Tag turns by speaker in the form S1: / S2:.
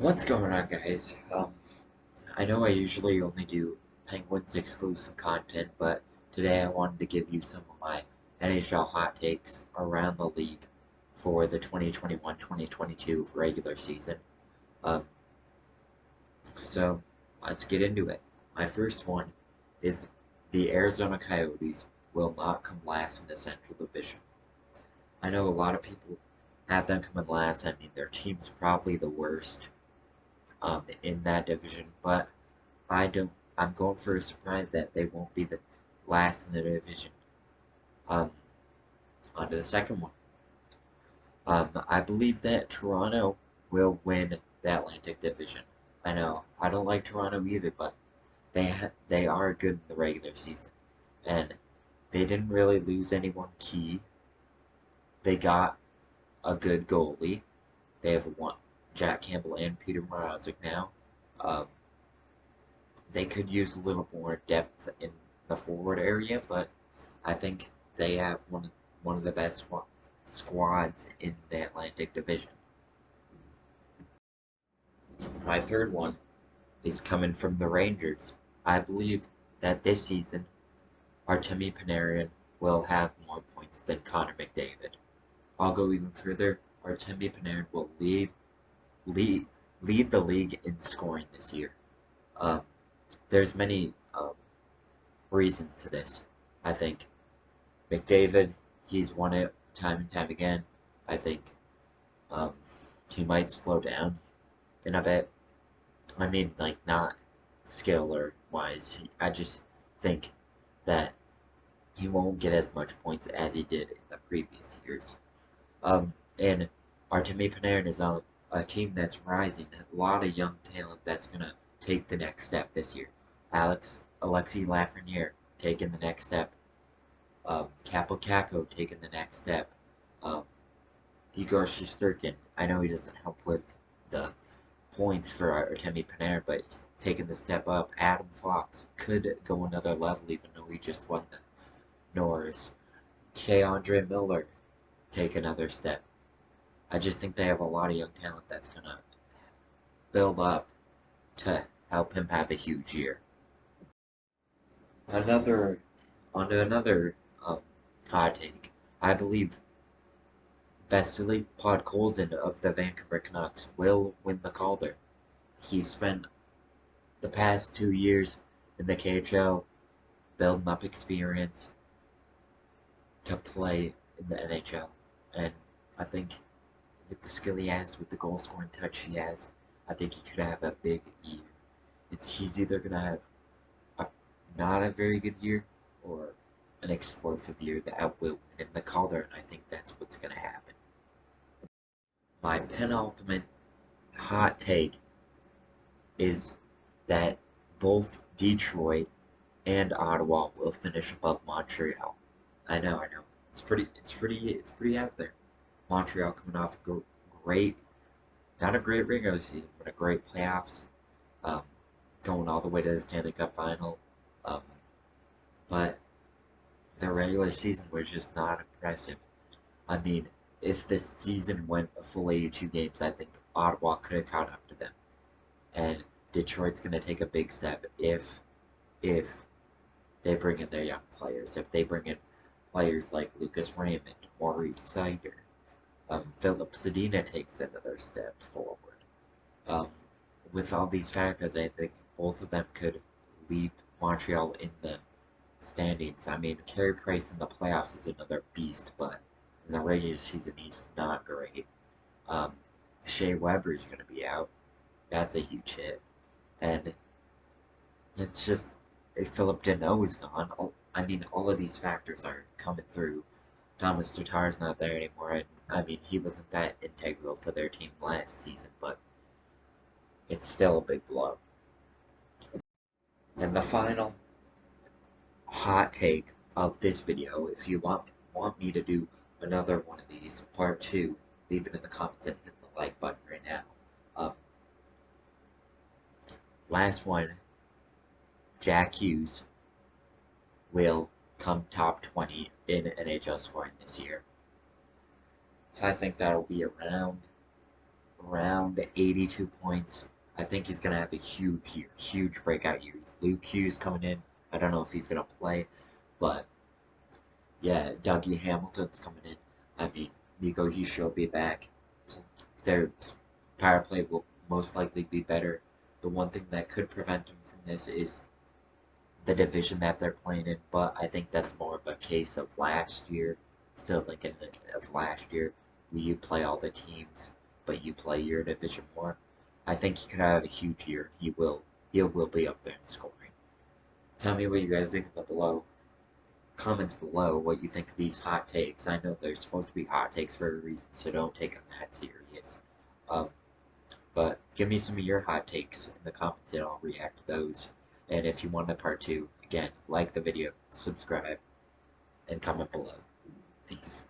S1: What's going on, guys? I know I usually only do Penguins exclusive content, but today I wanted to give you some of my NHL hot takes around the league for the 2021-2022 regular season. Um, so let's get into it. My first one is the Arizona Coyotes will not come last in the Central Division. I know a lot of people have them coming last. I mean, their team's probably the worst in that division, but I don't. I'm going for a surprise that they won't be the last in the division. Um, On to the second one. I believe that Toronto will win the Atlantic Division. I know I don't like Toronto either, but they are good in the regular season, and they didn't really lose anyone key. They got a good goalie. They have one Jack Campbell and Peter Mrazek now. Um, they could use a little more depth in the forward area, but I think they have one of the best squads in the Atlantic Division. My third one is coming from the Rangers. I believe that this season Artemi Panarin will have more points than Connor McDavid. I'll go even further. Artemi Panarin will lead lead the league in scoring this year. Um, there's many reasons to this. I think McDavid, he's won it time and time again. I think um, he might slow down in a bit. I mean, like, not skill or wise. I just think that he won't get as much points as he did in the previous years. And Artemi Panarin is on a team that's rising. A lot of young talent that's going to take the next step this year. Alexei Lafreniere taking the next step. Capo Caco taking the next step. Um, Igor Shesterkin, I know he doesn't help with the points for Artemi Panarin, but he's taking the step up. Adam Fox could go another level, even though he just won the Norris. Andre Miller take another step. I just think they have a lot of young talent that's gonna build up to help him have a huge year. Another On to another hot take. I believe Vasily Podkolzin of the Vancouver Canucks will win the Calder. He spent the past 2 years in the KHL building up experience to play in the NHL, and I think with the skill he has, with the goal scoring touch he has, I think he could have a big year. He's either gonna have a, not a very good year or an explosive year that will win him the Calder, and I think that's what's gonna happen. My penultimate hot take is that both Detroit and Ottawa will finish above Montreal. I know. It's pretty out there. Montreal coming off a great, not a great regular season, but a great playoffs, um, going all the way to the Stanley Cup final. Um, but their regular season was just not impressive. I mean, if this season went a full 82 games, I think Ottawa could have caught up to them. And Detroit's going to take a big step if they bring in their young players. If they bring in players like Lucas Raymond, Maurice Sider, Philip Sedina takes another step forward. Um, with all these factors, I think both of them could lead Montreal in the standings. I mean, Carey Price in the playoffs is another beast, but in the regular season, he's not great. Um, Shea Weber is going to be out. That's a huge hit. And it's just, if Philip Deneau is gone, I mean, all of these factors are coming through. Thomas Tatar's not there anymore. And, I mean, he wasn't that integral to their team last season, but it's still a big blow. And the final hot take of this video, if you want me to do another one of these, part two, leave it in the comments and hit the like button right now. Um, Last one, Jack Hughes will come top 20 in NHL scoring this year. I think that'll be around around 82 points. I think he's going to have a huge year, huge breakout year. Luke Hughes coming in. I don't know if he's going to play, but yeah, Dougie Hamilton's coming in. I mean, Nico Hischier will be back. Their power play will most likely be better. The one thing that could prevent him from this is the division that they're playing in, but I think that's more of a case of last year. Still thinking of last year, where you play all the teams, but you play your division more. I think he could have a huge year. He will be up there in scoring. Tell me what you guys think in the comments below. What you think of these hot takes? I know they're supposed to be hot takes for a reason, so don't take them that serious. Um, but give me some of your hot takes in the comments and I'll react to those. And if you want a part two, again, like the video, subscribe, and comment below. Peace.